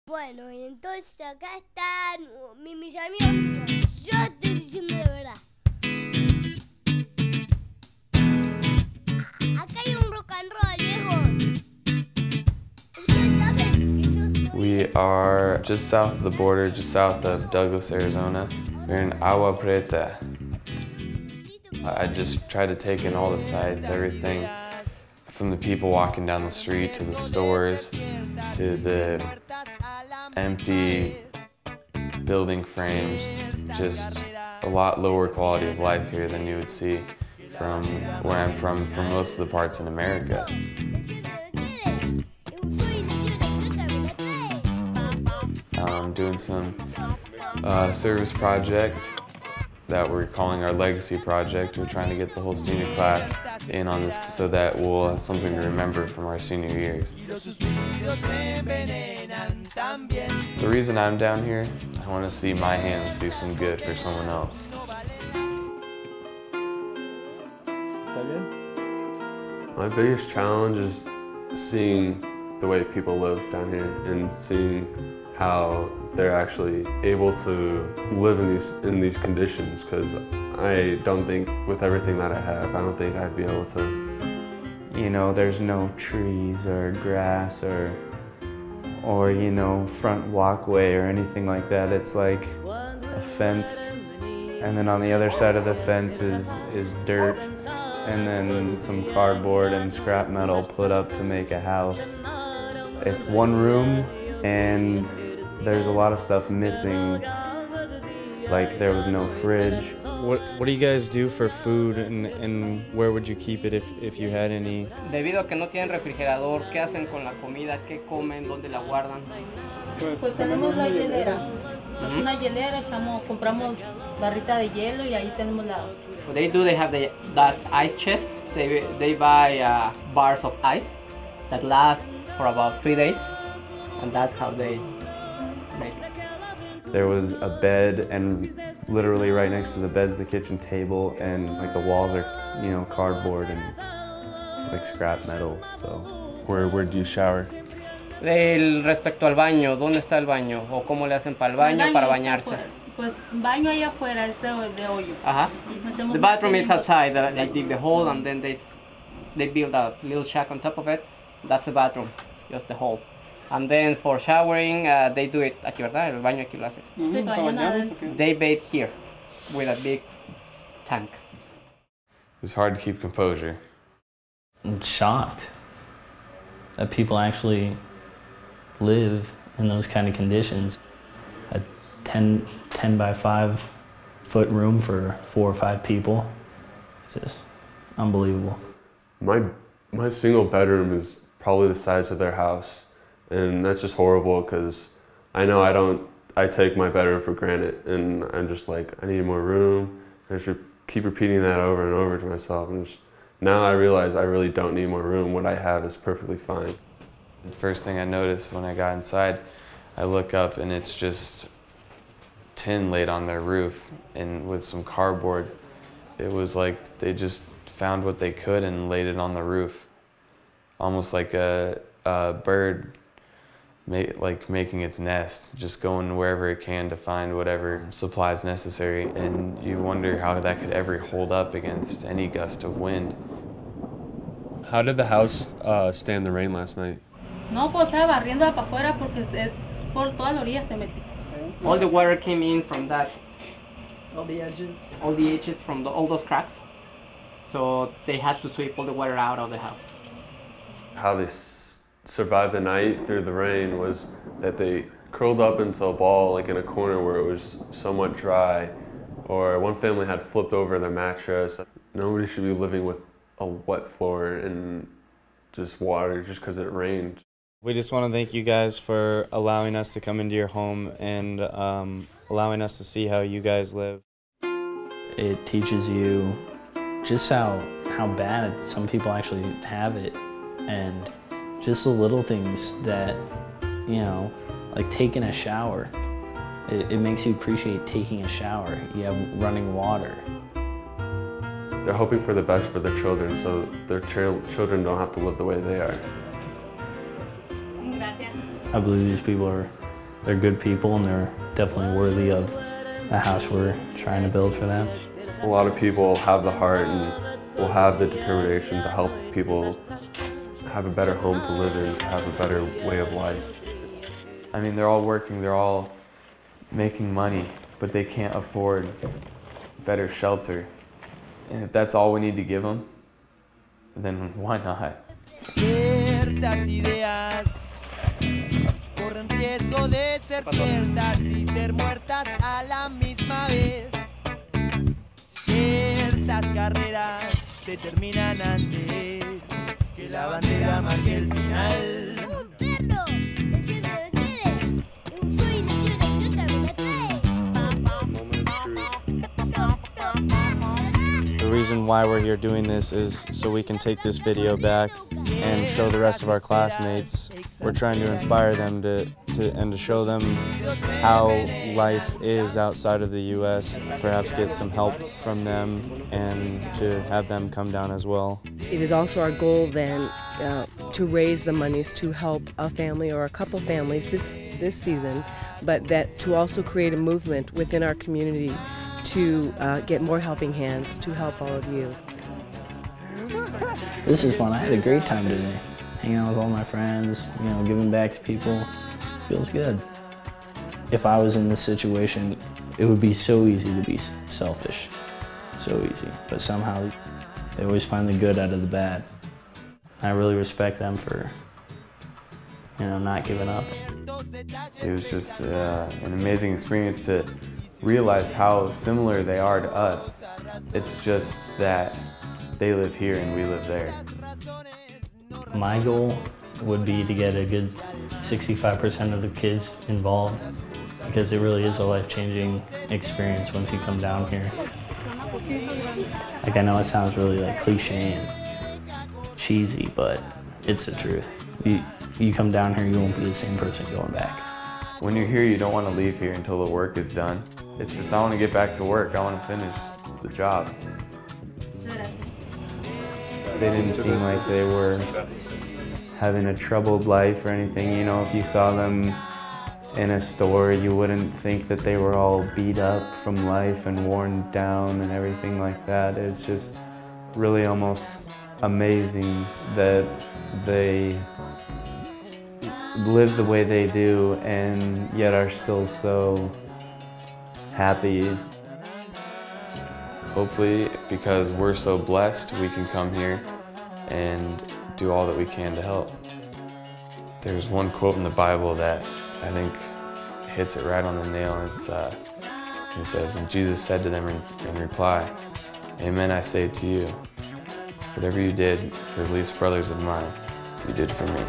Bueno, y entonces acá están mis amigos. Yo estoy diciendo de verdad. Acá hay un rock and roll, viejo. ¿Ustedes saben que yo soy? We are just south of the border, just south of Douglas, Arizona. We're in Agua Prieta. I just try to take in all the sights, everything from the people walking down the street to the stores to the empty building frames. Just a lot lower quality of life here than you would see from where I'm from most of the parts in America. I'm doing some service project that we're calling our legacy project. We're trying to get the whole senior class in on this so that we'll have something to remember from our senior years. The reason I'm down here, I want to see my hands do some good for someone else. My biggest challenge is seeing the way people live down here and seeing how they're actually able to live in these conditions, because I don't think with everything that I have, I don't think I'd be able to. You know, there's no trees or grass or you know, front walkway or anything like that. It's like a fence, and then on the other side of the fence is dirt, and then some cardboard and scrap metal put up to make a house. It's one room, and there's a lot of stuff missing, like there was no fridge. What do you guys do for food, and where would you keep it if you had any? Debido a que no tienen refrigerador, ¿qué hacen con la comida? ¿Qué comen? ¿Dónde la guardan? Pues tenemos la hielera. Es una hielera, compramos barrita de hielo y ahí tenemos la... What they do, they have that ice chest. They buy bars of ice that last for about 3 days, and that's how they make it. There was a bed, and literally right next to the bed's the kitchen table, and like the walls are, you know, cardboard and like scrap metal. So Where do you shower? Respecto al baño, ¿dónde está el baño? ¿O cómo le hacen para el baño, para bañarse? Pues baño allá afuera, es de hoyo. Ajá. The bathroom is outside, they dig the hole and then they build a little shack on top of it. That's the bathroom, just the hole. And then for showering, they do it aquí, ¿verdad? El baño aquí lo hacen. They bathe here with a big tank. It's hard to keep composure. I'm shocked that people actually live in those kind of conditions. A 10 by 5 foot room for 4 or 5 people. It's just unbelievable. My single bedroom is probably the size of their house, and that's just horrible because I know I take my bedroom for granted, and I'm just like, I need more room. I should keep repeating that over and over to myself, and now I realize I really don't need more room. What I have is perfectly fine. The first thing I noticed when I got inside, I look up and it's just tin laid on their roof and with some cardboard. It was like they just found what they could and laid it on the roof. Almost like a bird making its nest, just going wherever it can to find whatever supplies necessary. And you wonder how that could ever hold up against any gust of wind. How did the house stand the rain last night? No, pues estaba barriendo para afuera porque es por toda la orilla se metió. All the water came in from that. All the edges. All the edges from all those cracks. So they had to sweep all the water out of the house. How they survived the night through the rain was that they curled up into a ball like in a corner where it was somewhat dry, or one family had flipped over their mattress. Nobody should be living with a wet floor and just water just because it rained. We just want to thank you guys for allowing us to come into your home and allowing us to see how you guys live. It teaches you just how bad some people actually have it, and just the little things that, you know, like taking a shower. It makes you appreciate taking a shower. You have running water. They're hoping for the best for their children, so their children don't have to live the way they are. Gracias. I believe these people are they're good people and they're definitely worthy of the house we're trying to build for them. A lot of people have the heart and will have the determination to help people have a better home to live in, to have a better way of life. I mean, they're all working, they're all making money, but they can't afford better shelter. And if that's all we need to give them, then why not? Ciertas ideas corren riesgo de ser ciertas y ser muertas a la misma vez. Ciertas carreras se terminan antes que la bandera marque el final. ¡Un perro! ¡El cielo lo quiere! ¡Soy la pelota me la trae! The reason why we're here doing this is so we can take this video back and show the rest of our classmates. We're trying to inspire them to show them how life is outside of the U.S., perhaps get some help from them and to have them come down as well. It is also our goal then to raise the monies to help a family or a couple families this season, but that to also create a movement within our community to get more helping hands to help all of you. This is fun. I had a great time today. Hanging out with all my friends, you know, giving back to people. Feels good. If I was in this situation, it would be so easy to be selfish. So easy. But somehow they always find the good out of the bad. I really respect them for, you know, not giving up. It was just an amazing experience to realize how similar they are to us. It's just that they live here and we live there. My goal would be to get a good 65% of the kids involved, because it really is a life-changing experience once you come down here. Like, I know it sounds really like cliche and cheesy, but it's the truth. You come down here, you won't be the same person going back. When you're here, you don't want to leave here until the work is done. It's just, I want to get back to work. I want to finish the job. They didn't seem like they were having a troubled life or anything. You know, if you saw them in a store, you wouldn't think that they were all beat up from life and worn down and everything like that. It's just really almost amazing that they live the way they do and yet are still so happy. Hopefully, because we're so blessed, we can come here and do all that we can to help. There's one quote in the Bible that I think hits it right on the nail. It says, and Jesus said to them in reply, "Amen, I say to you, whatever you did for the least brothers of mine, you did for me."